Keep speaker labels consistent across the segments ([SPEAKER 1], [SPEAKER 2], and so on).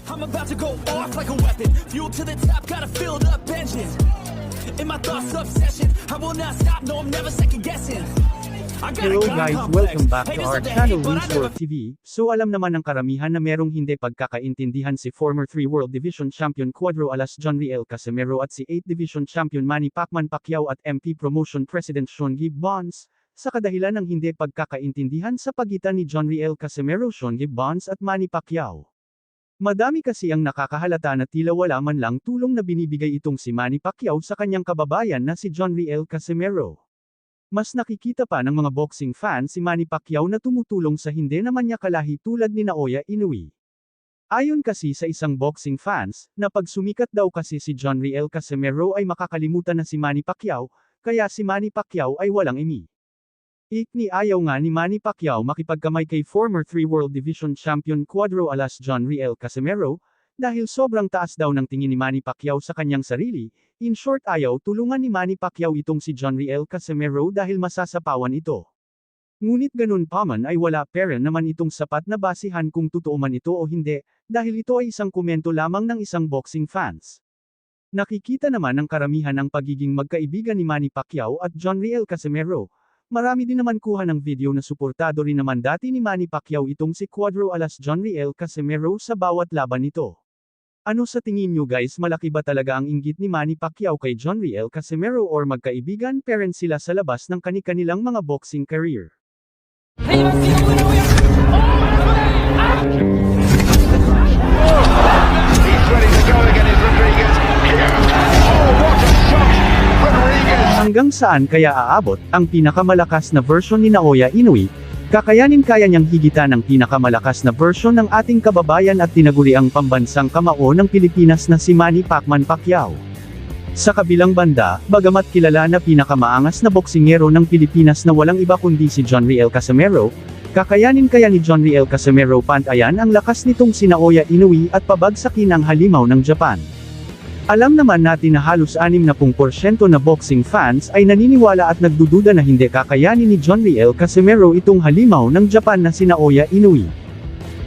[SPEAKER 1] I'm about to go off like a weapon. Fuel to the top, got a filled up engine. In my thoughts, obsession. I will not stop, no, I'm never second guessing. I got
[SPEAKER 2] Hello
[SPEAKER 1] a God
[SPEAKER 2] guys,
[SPEAKER 1] complex.
[SPEAKER 2] welcome back to
[SPEAKER 1] Haters
[SPEAKER 2] our
[SPEAKER 1] love to
[SPEAKER 2] channel
[SPEAKER 1] hate, but I
[SPEAKER 2] News
[SPEAKER 1] never
[SPEAKER 2] World TV. So alam naman ng karamihan na merong hindi pagkakaintindihan si former 3 World Division Champion Cuadro Alas John Riel Casimero at si 8 Division Champion Manny Pacquiao at MP Promotion President Sean Gibbons, sa kadahilan ng hindi pagkakaintindihan sa pagitan ni John Riel Casimero, Sean Gibbons at Manny Pacquiao. Madami kasi ang nakakahalata na tila wala man lang tulong na binibigay itong si Manny Pacquiao sa kanyang kababayan na si John Riel Casimero. Mas nakikita pa ng mga boxing fans si Manny Pacquiao na tumutulong sa hindi naman niya kalahi tulad ni Naoya Inoue. Ayon kasi sa isang boxing fans, na pag sumikat daw kasi si John Riel Casimero ay makakalimutan na si Manny Pacquiao, kaya si Manny Pacquiao ay walang imi. Ayaw nga ni Manny Pacquiao makipagkamay kay former 3 World Division Champion Cuadro Alas John Riel Casimero, dahil sobrang taas daw ng tingin ni Manny Pacquiao sa kanyang sarili. In short, ayaw tulungan ni Manny Pacquiao itong si John Riel Casimero dahil masasapawan ito. Ngunit ganun pa man ay wala pera naman itong sapat na basihan kung totoo man ito o hindi, dahil ito ay isang komento lamang ng isang boxing fans. Nakikita naman ng karamihan ang pagiging magkaibigan ni Manny Pacquiao at John Riel Casimero. Marami din naman kuha ng video na suportado rin naman dati ni Manny Pacquiao itong si Cuadro Alas John Riel Casimero sa bawat laban nito. Ano sa tingin nyo guys, malaki ba talaga ang inggit ni Manny Pacquiao kay John Riel Casimero or magkaibigan parents sila sa labas ng kani-kanilang mga boxing career?
[SPEAKER 3] He's ready to go again, is Rodriguez. Here. Oh, what a shot! Rodriguez.
[SPEAKER 2] Hanggang saan kaya aabot ang pinakamalakas na version ni Naoya Inoue? Kakayanin kaya niyang higitan ang pinakamalakas na version ng ating kababayan at tinaguriang pambansang kamao ng Pilipinas na si Manny Pacquiao. Sa kabilang banda, bagamat kilala na pinakamaangas na boksingero ng Pilipinas na walang iba kundi si John Riel Casimero, kakayanin kaya ni John Riel Casimero pantayan ang lakas nitong si Naoya Inoue at pabagsakin ang halimaw ng Japan? Alam naman natin na halos 60% na boxing fans ay naniniwala at nagdududa na hindi kakayanin ni John Riel Casimero itong halimaw ng Japan na si Naoya Inoue.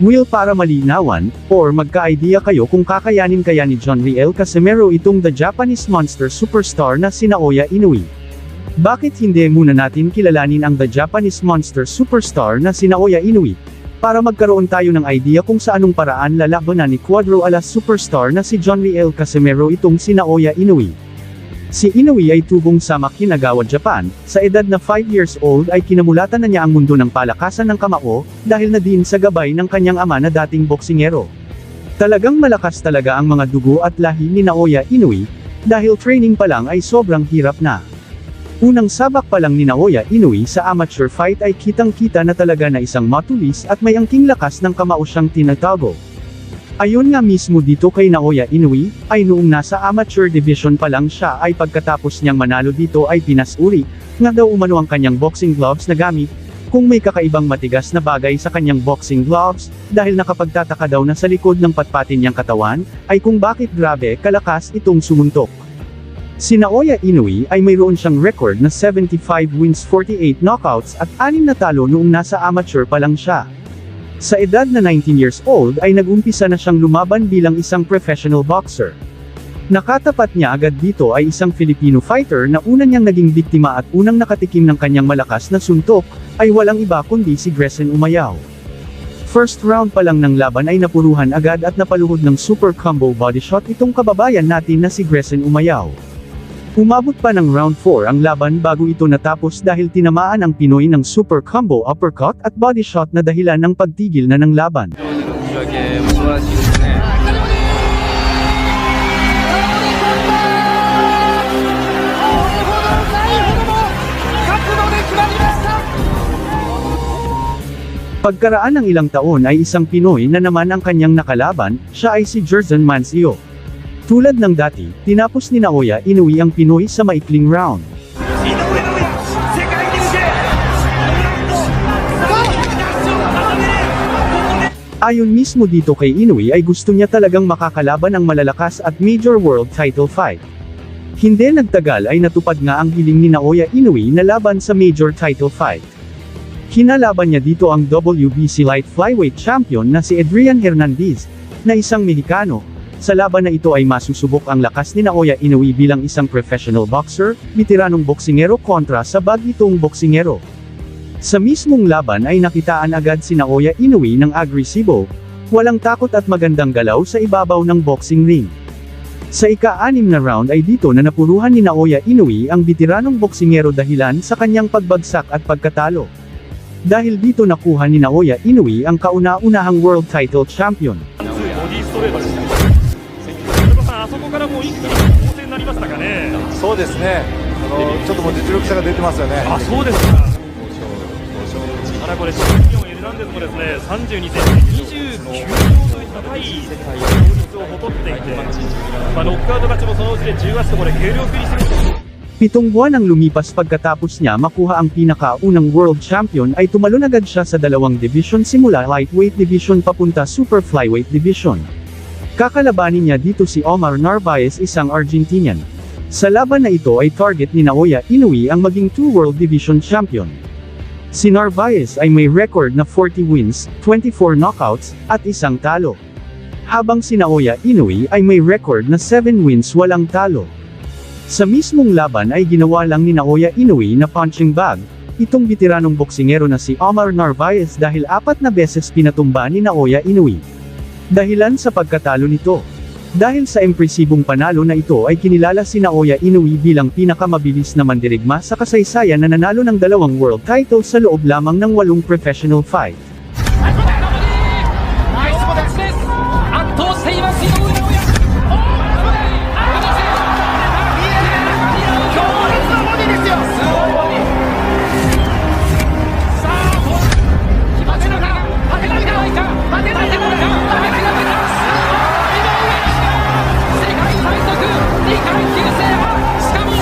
[SPEAKER 2] Will, para malinawan, or magka-idea kayo kung kakayanin kaya ni John Riel Casimero itong the Japanese monster superstar na si Naoya Inoue? Bakit hindi muna natin kilalanin ang the Japanese monster superstar na si Naoya Inoue? Para magkaroon tayo ng idea kung sa anong paraan lalabanan ni Cuadro Alas superstar na si John Riel Casimero itong si Naoya Inoue. Si Inoue ay tubong sa Makinagawa, Japan. Sa edad na 5 years old ay kinamulatan na niya ang mundo ng palakasan ng kamao, dahil na din sa gabay ng kanyang ama na dating boksingero. Talagang malakas talaga ang mga dugo at lahi ni Naoya Inoue, dahil training pa lang ay sobrang hirap na. Unang sabak pa lang ni Naoya Inoue sa amateur fight ay kitang-kita na talaga na isang matulis at may angking lakas ng kamao siyang tinatago. Ayon nga mismo dito kay Naoya Inoue, ay noong nasa amateur division pa lang siya ay pagkatapos niyang manalo dito ay pinasuri, nga daw umano ang kanyang boxing gloves na gamit, kung may kakaibang matigas na bagay sa kanyang boxing gloves, dahil nakapagtataka daw na sa likod ng patpatin niyang katawan, ay kung bakit grabe kalakas itong sumuntok. Si Naoya Inoue ay mayroon siyang record na 75 wins 48 knockouts at 6 na talo noong nasa amateur pa lang siya. Sa edad na 19 years old ay nag-umpisa na siyang lumaban bilang isang professional boxer. Nakatapat niya agad dito ay isang Filipino fighter na una niyang naging biktima at unang nakatikim ng kanyang malakas na suntok, ay walang iba kundi si Grayson Umayao. First round pa lang ng laban ay napuruhan agad at napaluhod ng super combo body shot itong kababayan natin na si Grayson Umayao. Umabot pa ng round 4 ang laban bago ito natapos dahil tinamaan ang Pinoy ng super combo uppercut at body shot na dahilan ng pagtigil na ng laban. Pagkaraan ng ilang taon ay isang Pinoy na naman ang kanyang nakalaban, siya ay si Jerson Mancio. Tulad ng dati, tinapos ni Naoya Inoue ang Pinoy sa maikling round. Ayon mismo dito kay Inoue ay gusto niya talagang makakalaban ang malalakas at major world title fight. Hindi nagtagal ay natupad nga ang hiling ni Naoya Inoue na laban sa major title fight. Kinalaban niya dito ang WBC light flyweight champion na si Adrian Hernandez, na isang Mexicano. Sa laban na ito ay masusubok ang lakas ni Naoya Inoue bilang isang professional boxer, veteranong boksingero kontra sa bagitong boksingero. Sa mismong laban ay nakitaan agad si Naoya Inoue ng agresibo, walang takot at magandang galaw sa ibabaw ng boxing ring. Sa ika-6 na round ay dito na napuruhan ni Naoya Inoue ang veteranong boksingero dahilan sa kanyang pagbagsak at pagkatalo. Dahil dito nakuha ni Naoya Inoue ang kauna-unahang world title champion.
[SPEAKER 4] ボディストレートでした。瀬古さん、あそこからもう一気に攻勢になりましたかね。
[SPEAKER 5] そうですね、ちょっともう実力差が出てますよね。
[SPEAKER 4] あ、そうですか。ただこれチャンピオンエルナンデスもですね、32センチ、29秒といった高い勝率を誇っていて、ノックアウト勝ちもそのうちで10月とこれ軽量級にしてみると。
[SPEAKER 2] 7 buwan ang lumipas pagkatapos niya makuha ang pinakaunang world champion ay tumalon agad siya sa dalawang division simula lightweight division papunta super flyweight division. Kakalabanin niya dito si Omar Narvaez, isang Argentinian. Sa laban na ito ay target ni Naoya Inoue ang maging 2 world division champion. Si Narvaez ay may record na 40 wins, 24 knockouts, at isang talo. Habang si Naoya Inoue ay may record na 7 wins walang talo. Sa mismong laban ay ginawa lang ni Naoya Inoue na punching bag, itong veteranong boksingero na si Omar Narvaez dahil 4 na beses pinatumba ni Naoya Inoue. Dahilan sa pagkatalo nito. Dahil sa impresibong panalo na ito ay kinilala si Naoya Inoue bilang pinakamabilis na mandirigma sa kasaysayan na nanalo ng 2 world title sa loob lamang ng 8 professional fight.
[SPEAKER 6] ナイスボディです。圧倒しています井上尚弥。強烈なボディですよ。すごいボディ。さあ、待てるか、待てないか、待てないか、待てないか、井上世界最速2階級制覇。しかも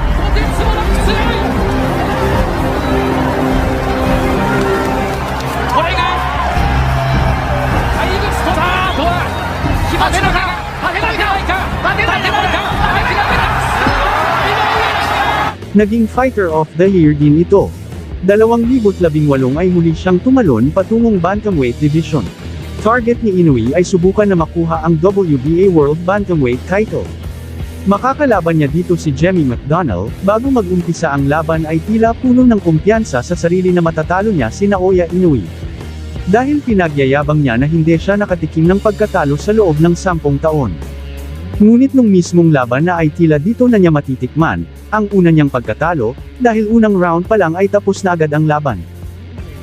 [SPEAKER 6] とてつもなく強い。これが怪物とだとは待てるか、待てないか、待てないか、待てないか。
[SPEAKER 2] Naging Fighter of the Year din ito. 2018 ay muli siyang tumalon patungong Bantamweight Division. Target ni Inoue ay subukan na makuha ang WBA World Bantamweight title. Makakalaban niya dito si Jemmy McDonnell, bago mag-umpisa ang laban ay tila puno ng kumpiyansa sa sarili na matatalo niya si Naoya Inoue. Dahil pinagyayabang niya na hindi siya nakatikim ng pagkatalo sa loob ng 10 taon. Ngunit nung mismong laban na ay tila dito na niya matitikman ang una niyang pagkatalo, dahil unang round pa lang ay tapos na agad ang laban.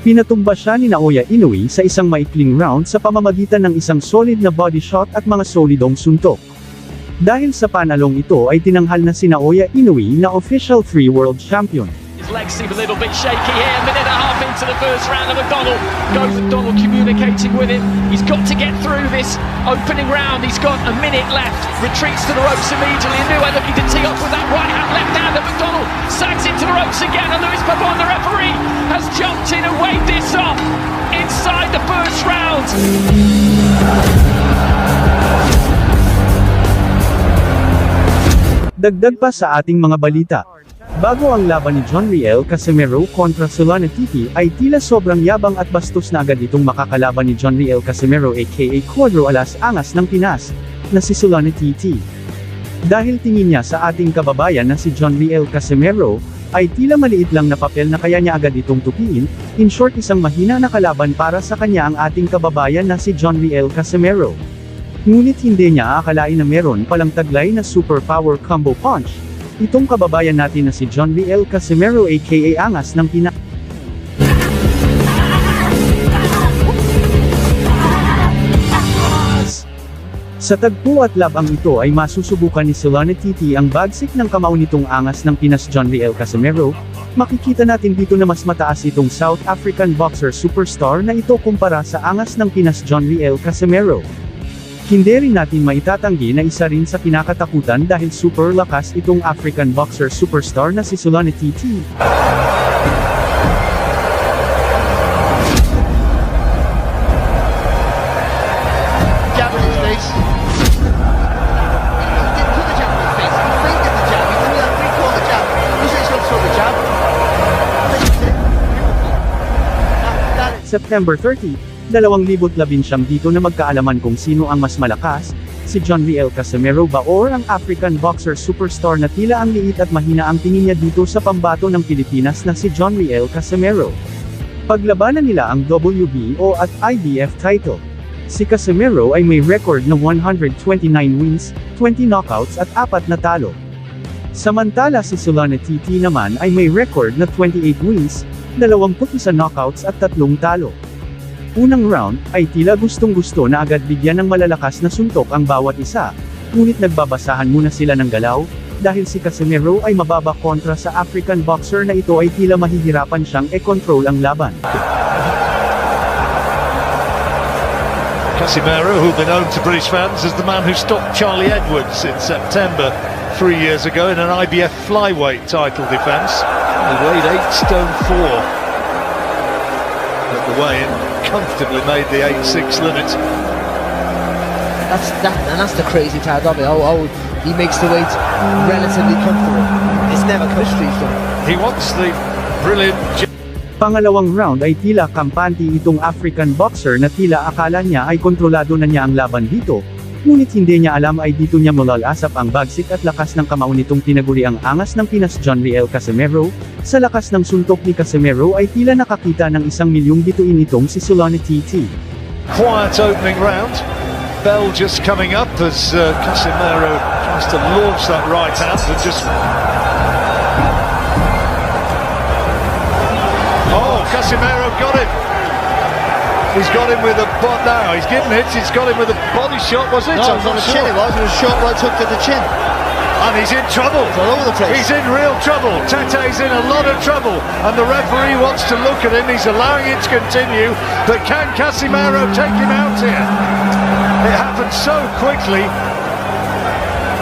[SPEAKER 2] Pinatumba siya ni Naoya Inoue sa isang maikling round sa pamamagitan ng isang solid na body shot at mga solidong suntok. Dahil sa panalong ito ay tinanghal na si Naoya Inoue na official 3 world champion.
[SPEAKER 7] His legs seem a little bit shaky here, a minute and a half into the first round of McDonnell. Goes McDonnell communicating with him. He's got to get through this opening round. He's got a minute left. Retreats to the ropes immediately. Inoue looking to tee off with that right hand, left hand, and McDonnell sags into the ropes again. And Luis Pabon, the referee, has jumped in and waved this off inside the first round.
[SPEAKER 2] Dagdag pa sa ating mga balita. Bago ang laban ni John Riel Casimero kontra Solana Titi ay tila sobrang yabang at bastos na agad itong makakalaban ni John Riel Casimero aka Cuadro Alas Angas ng Pinas, na si Solana Titi. Dahil tingin niya sa ating kababayan na si John Riel Casimero, ay tila maliit lang na papel na kaya niya agad itong tupiin, in short isang mahina na kalaban para sa kanya ang ating kababayan na si John Riel Casimero. Ngunit hindi niya aakalain na meron palang taglay na superpower combo punch, itong kababayan natin na si John Riel Casimero aka Angas ng Pinas. Sa tagpo at labang ito ay masusubukan ni Solana Titi ang bagsik ng kamao nitong Angas ng Pinas John Riel Casimero. Makikita natin dito na mas mataas itong South African boxer superstar na ito kumpara sa Angas ng Pinas John Riel Casimero. Hindi rin natin maitatanggi na isa rin sa kinakatakutan dahil super lakas itong African boxer superstar na si Solana Titi.
[SPEAKER 3] Jab in his face. He didn't put the jab in his face. He feinted the jab. He did that three-quarter jab. He said he's going to throw the jab.
[SPEAKER 2] September 30, 2019 dito na magkaalaman kung sino ang mas malakas, si John Riel Casimero ba or ang African boxer superstar na tila ang liit at mahina ang tingin niya dito sa pambato ng Pilipinas na si John Riel Casimero. Paglabanan nila ang WBO at IBF title. Si Casimero ay may record na 129 wins, 20 knockouts at 4 na talo. Samantala si Solana TT naman ay may record na 28 wins, 21 knockouts at 3 talo. Unang round, ay tila gustong-gusto na agad bigyan ng malalakas na suntok ang bawat isa, ngunit nagbabasahan muna sila ng galaw, dahil si Casimero ay mababa kontra sa African boxer na ito ay tila mahihirapan siyang e-control ang laban.
[SPEAKER 8] Casimero, who'll be known to British fans as the man who stopped Charlie Edwards in September 3 years ago in an IBF flyweight title defence. He weighed 8 stone 4 at the weigh-in, comfortably made the 8-6 limit.
[SPEAKER 3] That's the crazy part of it. How he makes the weight relatively comfortable. It's never mystery stuff.
[SPEAKER 8] He wants the brilliant.
[SPEAKER 2] Pangalawang round ay tila kampante itong African boxer na tila akala niya ay kontrolado na niya ang laban dito, ngunit hindi niya alam ay dito niya malalasap ang bagsik at lakas ng kamao nitong tinaguri ang angas ng Pinas John Riel Casimero. Sa lakas ng suntok ni Casimero ay tila nakakita ng 1 milyong bituin itong si Solana TT.
[SPEAKER 8] Quiet opening round. Bell just coming up as Casimero tries to launch that right hand and just. Oh, Casimero got it. He's got him with a now. He's given it. He's got him with a body shot. Was it?
[SPEAKER 3] No, it was on the chin. It was a short right hook to the chin.
[SPEAKER 8] And he's in trouble.
[SPEAKER 3] It's all over the place.
[SPEAKER 8] He's in real trouble. Tete's in a lot of trouble. And the referee wants to look at him. He's allowing it to continue. But can Casimero take him out here? It happened so quickly.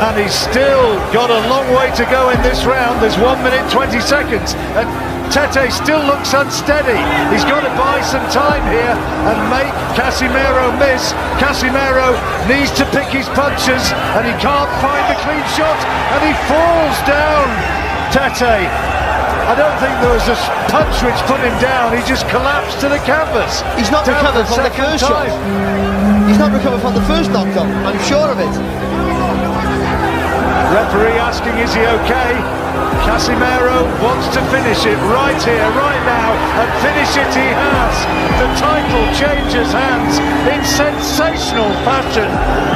[SPEAKER 8] And he's still got a long way to go in this round. There's 1 minute 20 seconds. And Tete still looks unsteady. He's got to buy some time here and make Casimero miss. Casimero needs to pick his punches and he can't find the clean shot and he falls down. Tete, I don't think there was a punch which put him down. He just collapsed to the canvas.
[SPEAKER 3] He's not recovered from the first shot. He's not recovered from the first knockdown. I'm sure of it.
[SPEAKER 8] Referee asking, is he okay? Casimero wants to finish it right here, right now, and finish it he has. The title changes hands in sensational fashion.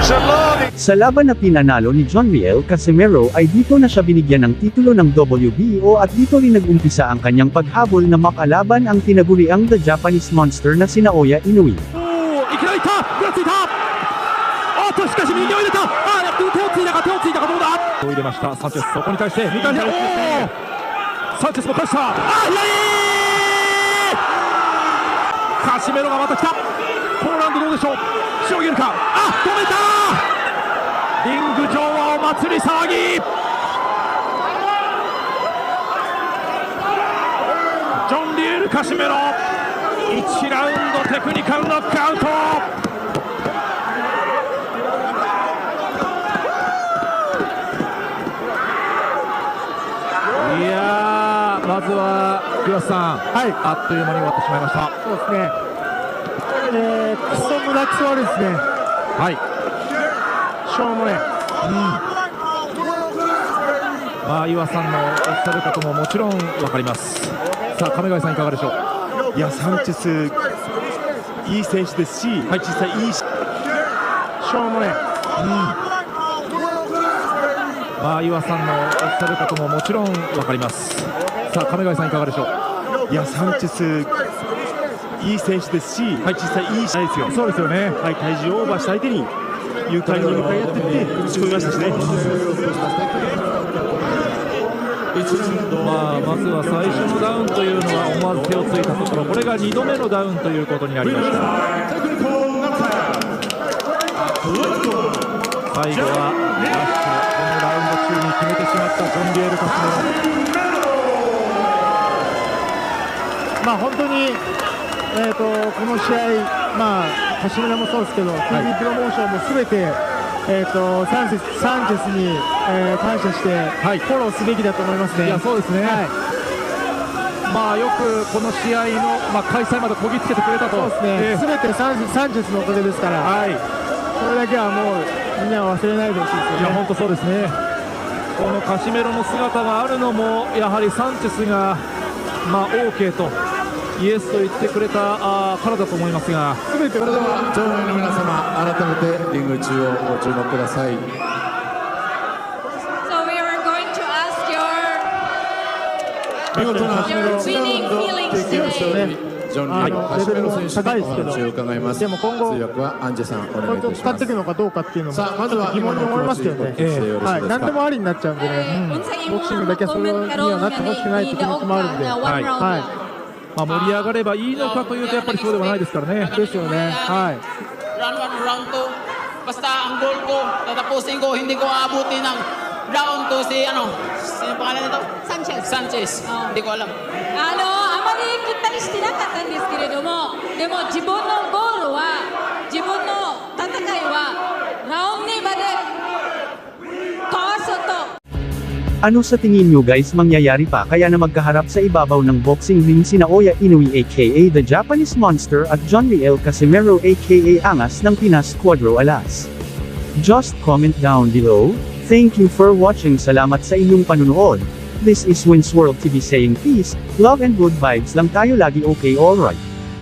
[SPEAKER 8] Solana.
[SPEAKER 2] Sa laban na pinanalo ni John Riel Casimero ay dito na siya binigyan ng titulo ng WBO at dito rin nag-umpisa ang kanyang paghabol na makalaban ang tinaguriang The Japanese Monster na si Naoya Inoue.
[SPEAKER 6] いきなりいったぶらついたおっとしかし右を入れた手をついたかどうだ手を入れましたサンチェスそこに対して右からサンチェスも返したカシメロがまた来たポーランドどうでしょうしのげるか止めたリング上はお祭り騒ぎジョン・リエル・カシメロ1ラウンドテクニカルノックアウトいやーまずは岩瀬さん、あっという間に終わってしまいました。そうですね、クソムラクソ悪いですね。しょうもねまあ岩瀬さんのおっしゃることももちろん分かります。さあ亀貝さんいかがでしょう。
[SPEAKER 9] いやサンチェスいい選手ですし、実際いいし
[SPEAKER 6] ょうもねまあ岩さんのおっしゃることももちろん分かります。さあ亀貝さんいかがでしょう。
[SPEAKER 9] いやサンチェスいい選手ですし、実際いい試合ですよ。
[SPEAKER 6] そうですよね。
[SPEAKER 9] 体重オーバーした相手に勇敢に向かい合ってって打ち込みましたしね。
[SPEAKER 6] まずは最初のダウンというのは思わず手をついたところ、これが2度目のダウンということになりました。最後はラッシュ、このラウンド中に決めてしまったジョン・リエル・カスメロ。本当に、この試合、カシメロもそうですけど、TV プロモーションもすべて、サンチェスに、感謝して、フォローすべきだと思いますね。いやそうですね。まあよくこの試合の、開催までこぎつけてくれたと。そうですね。すべてサンチェスのおかげですから。はい。それだけはもうみんな忘れないでほしいですよね。いや本当そうですね。このカシメロの姿があるのもやはりサンチェスがOK とイエスと言ってくれたからだと思いますが。すべてこれでは場内の皆様改めてリング中央ご注目ください。見事なカシメロラウンド提供勝利、ジョン・リーのカシメロ選手のお話を伺います。でも今後、通訳はアンジェさん、お願いいたします。使っていくのかどうかっていうのも、さあまずは疑問に思いますけどね、はい、何でもありになっちゃうんでね、ボクシングだけそれにはなってほしくないという気持ちもあるんで、盛り上がればいいのかというと、やっぱりそうではないですからね。ですよね。はい。
[SPEAKER 10] Round 1, round 2, basta ang goal ko, tatapusin ko, hindi ko aabutin ng round 2 sino pangalan nito? Sanchez. Hindi ko alam.
[SPEAKER 11] あまり切ったりしてなかったんですけれども、でも自分のゴールは、自分の戦いはラウンドまでかわすと。
[SPEAKER 2] Ano sa tingin nyo guys mangyayari pa kaya na magkaharap sa ibabaw ng boxing ring sina Oya Inoue aka The Japanese Monster at John Riel Casimero aka Angas ng Pinas Cuadro Alas? Just comment down below. Thank you for watching. Salamat sa inyong panunood. This is Wins World TV saying peace, love and good vibes lang tayo lagi. Okay, alright.